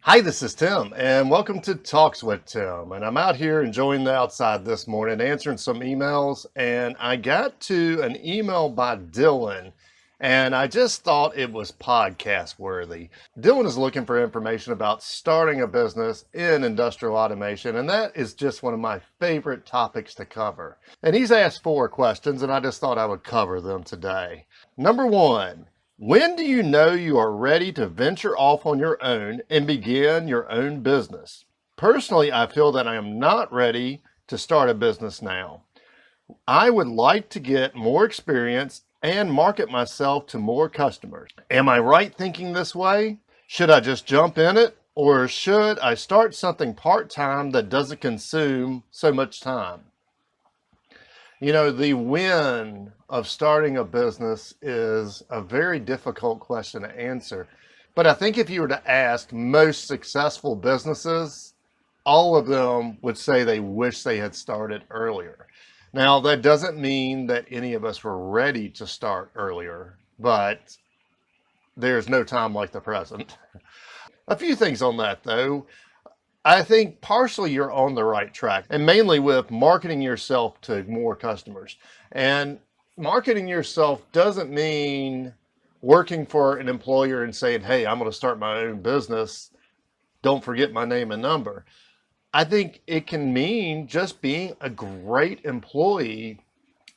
Hi, this is Tim, and welcome to Talks with Tim. And I'm out here enjoying the outside this morning, answering some emails, and I got to an email by Dillon, and I just thought it was podcast worthy. Dillon is looking for information about starting a business in industrial automation, and that is just one of my favorite topics to cover. And he's asked 4 questions, and I just thought I would cover them today. Number 1. When do you know you are ready to venture off on your own and begin your own business? Personally, I feel that I am not ready to start a business now. I would like to get more experience and market myself to more customers. Am I right thinking this way? Should I just jump in it, or should I start something part-time that doesn't consume so much time? You know, the when of starting a business is a very difficult question to answer. But I think if you were to ask most successful businesses, all of them would say they wish they had started earlier. Now, that doesn't mean that any of us were ready to start earlier, but there's no time like the present. A few things on that, though. I think partially you're on the right track, and mainly with marketing yourself to more customers. And marketing yourself doesn't mean working for an employer and saying, hey, I'm going to start my own business. Don't forget my name and number. I think it can mean just being a great employee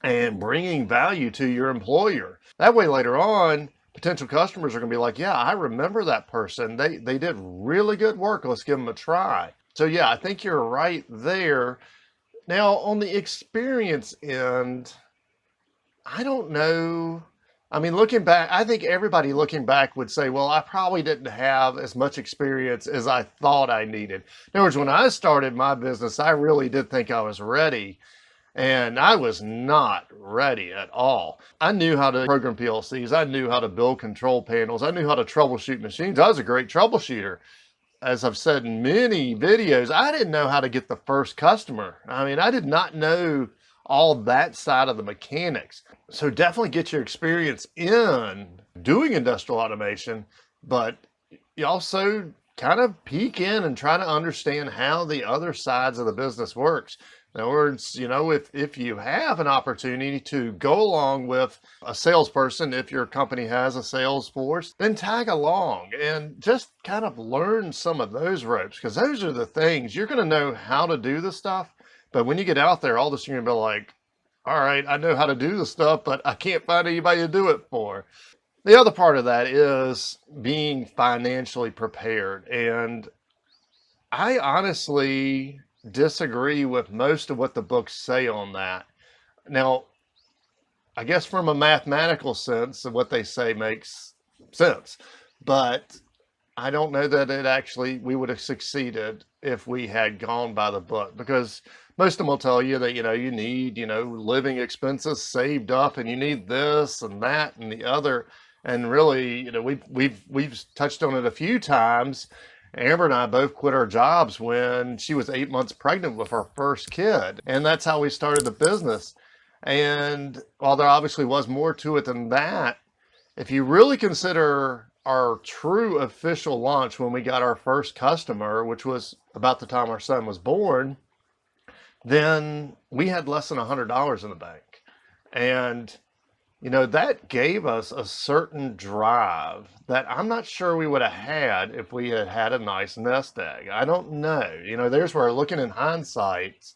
and bringing value to your employer. That way, later on, potential customers are going to be like, yeah, I remember that person. They did really good work. Let's give them a try. So yeah, I think you're right there. Now, on the experience end, I don't know. I mean, looking back, I think everybody looking back would say, well, I probably didn't have as much experience as I thought I needed. In other words, when I started my business, I really did think I was ready. And I was not ready at all. I knew how to program PLCs. I knew how to build control panels. I knew how to troubleshoot machines. I was a great troubleshooter. As I've said in many videos, I didn't know how to get the first customer. I mean, I did not know all that side of the mechanics. So definitely get your experience in doing industrial automation, but you also kind of peek in and try to understand how the other sides of the business works. In other words, you know, if you have an opportunity to go along with a salesperson, if your company has a sales force, then tag along and just kind of learn some of those ropes, because those are the things you're going to know how to do the stuff. But when you get out there, all this you're going to be like, all right, I know how to do the stuff, but I can't find anybody to do it for. The other part of that is being financially prepared. And I honestly disagree with most of what the books say on that. Now, I guess from a mathematical sense, what they say makes sense, but I don't know that we would have succeeded if we had gone by the book, because most of them will tell you that, you need, living expenses saved up, and you need this and that and the other. And really, we've touched on it a few times. Amber and I both quit our jobs when she was 8 months pregnant with our first kid. And that's how we started the business. And while there obviously was more to it than that, if you really consider our true official launch when we got our first customer, which was about the time our son was born, then we had less than $100 in the bank. And that gave us a certain drive that I'm not sure we would have had if we had had a nice nest egg. I don't know. There's where looking in hindsight,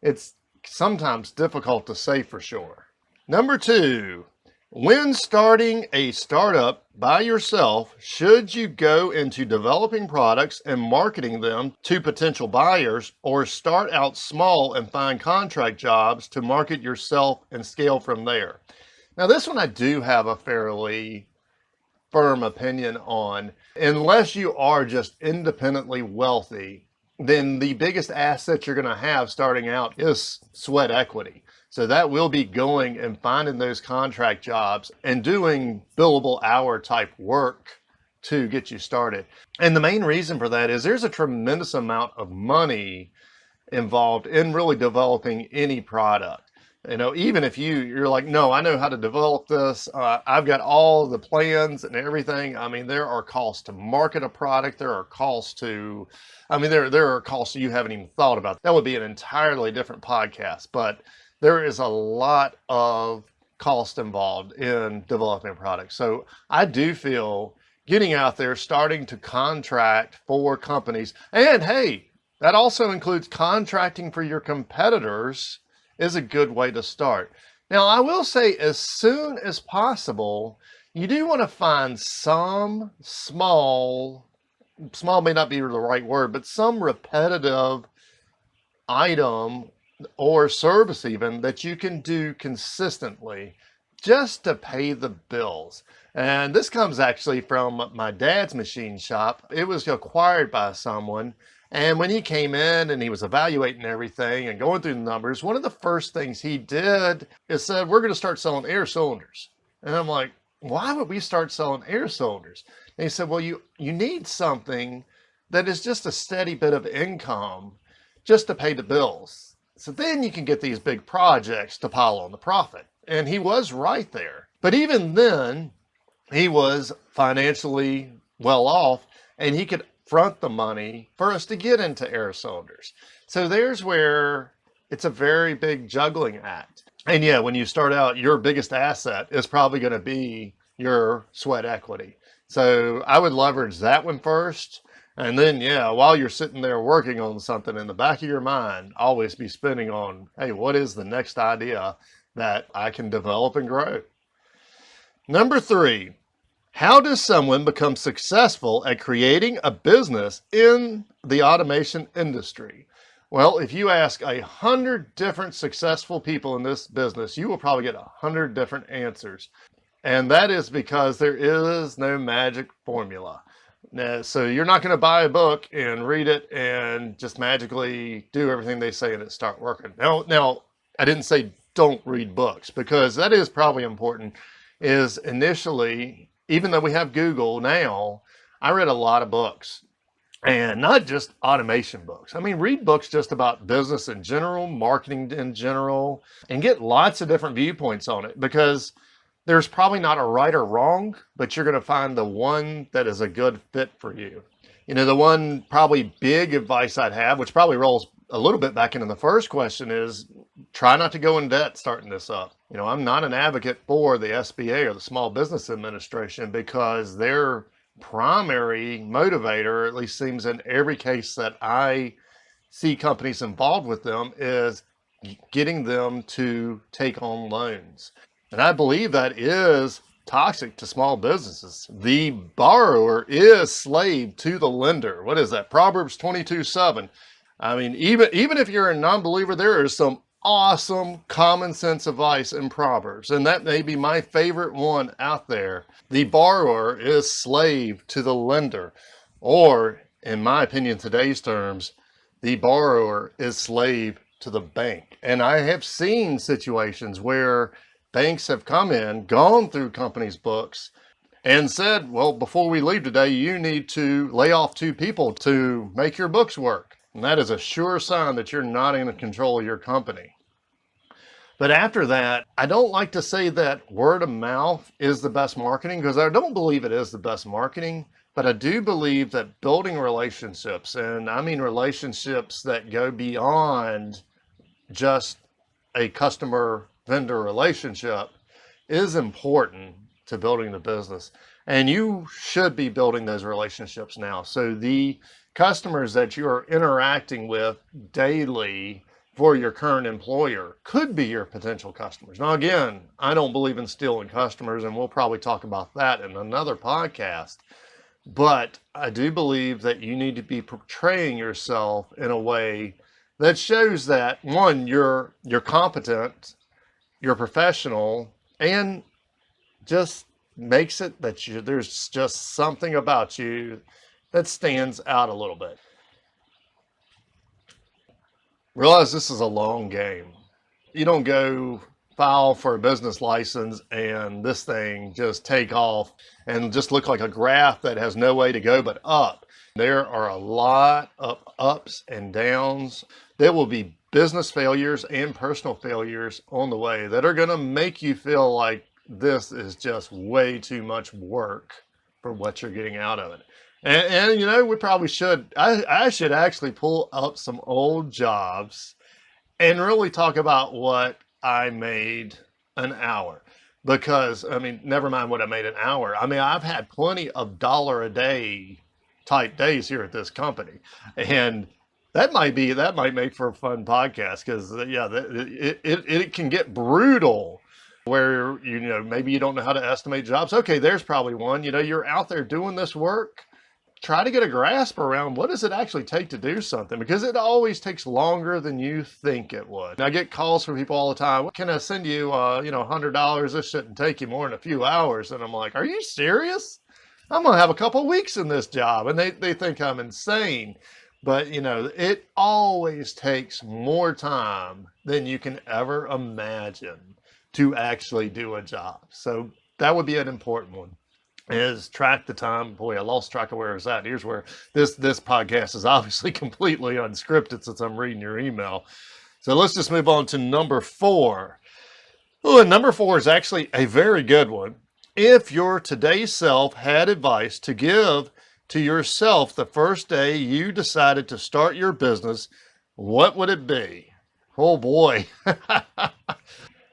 it's sometimes difficult to say for sure. Number 2, when starting a startup by yourself, should you go into developing products and marketing them to potential buyers, or start out small and find contract jobs to market yourself and scale from there? Now, this one I do have a fairly firm opinion on. Unless you are just independently wealthy, then the biggest asset you're going to have starting out is sweat equity. So that will be going and finding those contract jobs and doing billable hour type work to get you started. And the main reason for that is there's a tremendous amount of money involved in really developing any product. Even if you're like, no, I know how to develop this. I've got all the plans and everything. I mean, there are costs to market a product. There are costs to, there are costs you haven't even thought about. That would be an entirely different podcast, but there is a lot of cost involved in developing a product. So I do feel getting out there, starting to contract for companies, and hey, that also includes contracting for your competitors, is a good way to start. Now, I will say, as soon as possible, you do want to find some small may not be the right word, but some repetitive item or service even that you can do consistently just to pay the bills. And this comes actually from my dad's machine shop. It was acquired by someone. And when he came in and he was evaluating everything and going through the numbers, one of the first things he did is said, we're going to start selling air cylinders. And I'm like, why would we start selling air cylinders? And he said, well, you need something that is just a steady bit of income just to pay the bills. So then you can get these big projects to pile on the profit. And he was right there. But even then, he was financially well off and he could front the money for us to get into air cylinders. So there's where it's a very big juggling act. And yeah, when you start out, your biggest asset is probably going to be your sweat equity. So I would leverage that one first. And then, yeah, while you're sitting there working on something, in the back of your mind, always be spinning on, hey, what is the next idea that I can develop and grow? Number 3, how does someone become successful at creating a business in the automation industry? Well, if you ask 100 different successful people in this business, you will probably get 100 different answers. And that is because there is no magic formula. Now, so you're not going to buy a book and read it and just magically do everything they say and it start working. Now, I didn't say don't read books, because that is probably important. Is initially, even though we have Google now, I read a lot of books, and not just automation books. I mean, read books just about business in general, marketing in general, and get lots of different viewpoints on it, because there's probably not a right or wrong, but you're going to find the one that is a good fit for you. The one probably big advice I'd have, which probably rolls a little bit back into the first question, is try not to go in debt starting this up. I'm not an advocate for the SBA or the Small Business Administration, because their primary motivator, at least seems in every case that I see companies involved with them, is getting them to take on loans. And I believe that is toxic to small businesses. The borrower is slave to the lender. What is that? Proverbs 22:7. I mean, even if you're a non-believer, there is some awesome common sense advice in Proverbs, and that may be my favorite one out there. The borrower is slave to the lender, or in my opinion, today's terms, the borrower is slave to the bank. And I have seen situations where banks have come in, gone through companies' books, and said, well, before we leave today, you need to lay off 2 people to make your books work. And that is a sure sign that you're not in control of your company. But after that, I don't like to say that word of mouth is the best marketing, because I don't believe it is the best marketing. But I do believe that building relationships, and I mean relationships that go beyond just a customer-vendor relationship, is important to building the business. And you should be building those relationships now. So the customers that you are interacting with daily for your current employer could be your potential customers. Now, again, I don't believe in stealing customers, and we'll probably talk about that in another podcast. But I do believe that you need to be portraying yourself in a way that shows that, one, you're competent, you're professional, and just makes it that there's just something about you that stands out a little bit. Realize this is a long game. You don't go file for a business license and this thing just take off and just look like a graph that has no way to go but up. There are a lot of ups and downs. There will be business failures and personal failures on the way that are going to make you feel like this is just way too much work for what you're getting out of it. And you know, we probably should, I should actually pull up some old jobs and really talk about what I made an hour. Because, I mean, never mind what I made an hour. I mean, I've had plenty of dollar a day type days here at this company. And that might make for a fun podcast because, yeah, it can get brutal where, you know, maybe you don't know how to estimate jobs. Okay, there's probably one. You know, you're out there doing this work. Try to get a grasp around what does it actually take to do something, because it always takes longer than you think it would. I get calls from people all the time. Can I send you, you know, $100? This shouldn't take you more than a few hours. And I'm like, are you serious? I'm going to have a couple of weeks in this job. And they think I'm insane. But, you know, it always takes more time than you can ever imagine to actually do a job. So that would be an important one, is track the time. Boy, I lost track of where I was at. Here's where this podcast is obviously completely unscripted since I'm reading your email. So let's just move on to number 4. Oh, and number 4 is actually a very good one. If your today's self had advice to give to yourself the first day you decided to start your business, what would it be? Oh boy.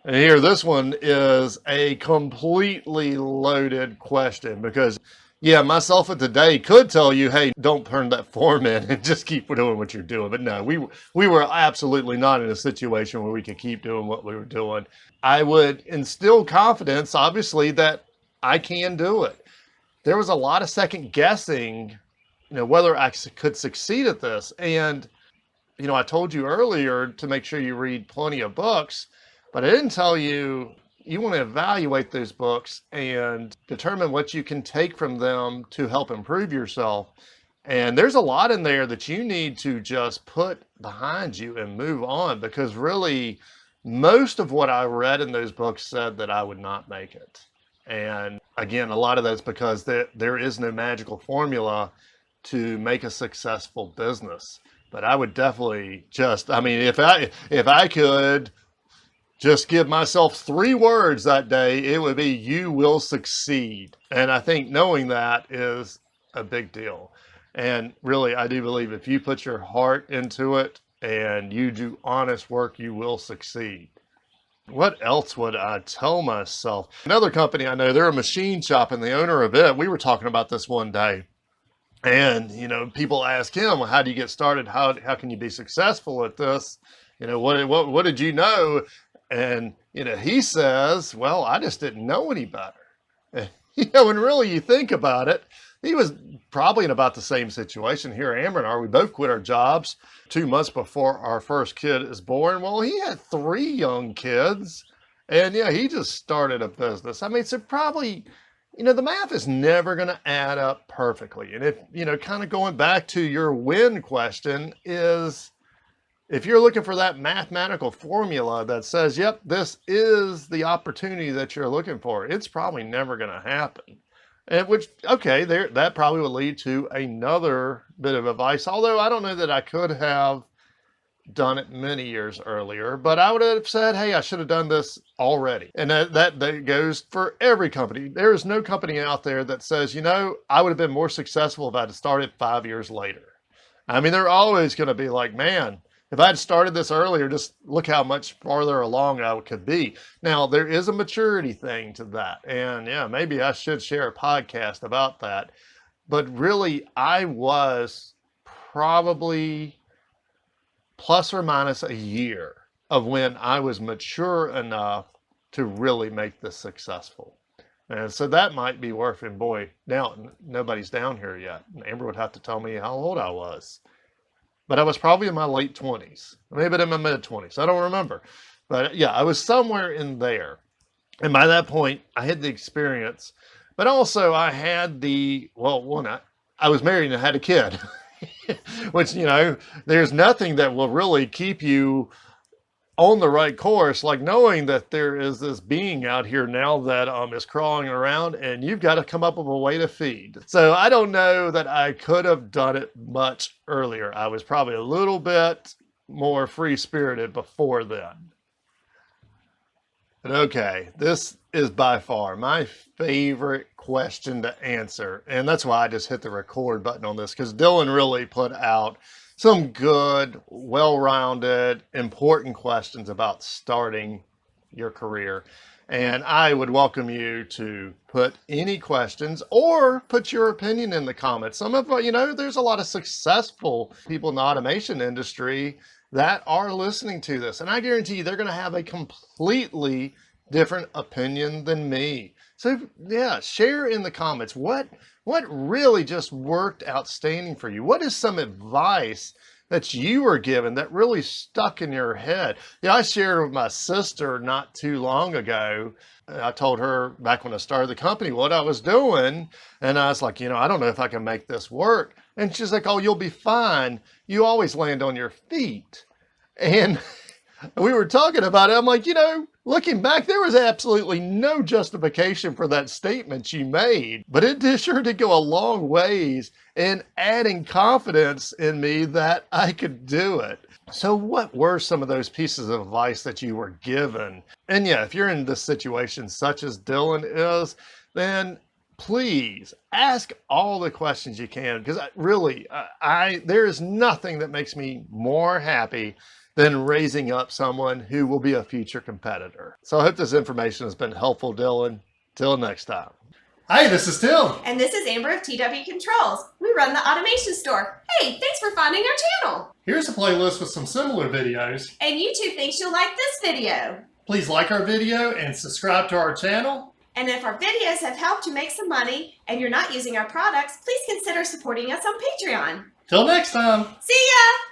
And here, this one is a completely loaded question because, yeah, myself of today could tell you, hey, don't turn that form in and just keep doing what you're doing. But no, we were absolutely not in a situation where we could keep doing what we were doing. I would instill confidence, obviously, that I can do it. There was a lot of second guessing, you know, whether I could succeed at this. And, you know, I told you earlier to make sure you read plenty of books. But I didn't tell you, you want to evaluate those books and determine what you can take from them to help improve yourself. And there's a lot in there that you need to just put behind you and move on, because really most of what I read in those books said that I would not make it. And again, a lot of that's because there is no magical formula to make a successful business. But I would definitely just, I mean, if I could just give myself 3 words that day, it would be, you will succeed. And I think knowing that is a big deal. And really, I do believe if you put your heart into it and you do honest work, you will succeed. What else would I tell myself? Another company I know, they're a machine shop, and the owner of it, we were talking about this one day. And, you know, people ask him, well, how do you get started? How can you be successful at this? You know, what did you know? And, you know, he says, well, I just didn't know any better. And, you know, when really you think about it, he was probably in about the same situation. Here, Amber and I, we both quit our jobs 2 months before our first kid is born. Well, he had 3 young kids, and yeah, he just started a business. I mean, so probably, you know, the math is never going to add up perfectly. And if, you know, kind of going back to your win question is, if you're looking for that mathematical formula that says, yep, this is the opportunity that you're looking for, it's probably never going to happen. And which, okay, that probably would lead to another bit of advice. Although I don't know that I could have done it many years earlier, but I would have said, hey, I should have done this already. And that goes for every company. There is no company out there that says, you know, I would have been more successful if I had started 5 years later. I mean, they're always going to be like, man, if I had started this earlier, just look how much farther along I could be. Now, there is a maturity thing to that. And yeah, maybe I should share a podcast about that. But really, I was probably plus or minus a year of when I was mature enough to really make this successful. And so that might be worth it. Boy, now nobody's down here yet. Amber would have to tell me how old I was. But I was probably in my late 20s, maybe in my mid 20s. I don't remember. But yeah, I was somewhere in there. And by that point, I had the experience. But also I had I was married and I had a kid. Which, you know, there's nothing that will really keep you on the right course, like knowing that there is this being out here now that is crawling around and you've got to come up with a way to feed. So I don't know that I could have done it much earlier. I was probably a little bit more free-spirited before then. But okay, this is by far my favorite question to answer. And that's why I just hit the record button on this, because Dillon really put out some good, well-rounded, important questions about starting your career. And I would welcome you to put any questions or put your opinion in the comments. Some of there's a lot of successful people in the automation industry that are listening to this. And I guarantee you they're going to have a completely different opinion than me. So yeah, share in the comments what really just worked outstanding for you. What is some advice that you were given that really stuck in your head? Yeah, I shared with my sister not too long ago. I told her back when I started the company what I was doing. And I was like, I don't know if I can make this work. And she's like, oh, you'll be fine. You always land on your feet. And we were talking about it. I'm like, looking back, there was absolutely no justification for that statement you made, but it sure did go a long ways in adding confidence in me that I could do it. So what were some of those pieces of advice that you were given? And yeah, if you're in this situation such as Dillon is, then please ask all the questions you can, because there is nothing that makes me more happy than raising up someone who will be a future competitor. So I hope this information has been helpful, Dillon. Till next time. Hi, this is Tim. And this is Amber of TW Controls. We run the automation store. Hey, thanks for finding our channel. Here's a playlist with some similar videos. And YouTube thinks you'll like this video. Please like our video and subscribe to our channel. And if our videos have helped you make some money and you're not using our products, please consider supporting us on Patreon. Till next time. See ya!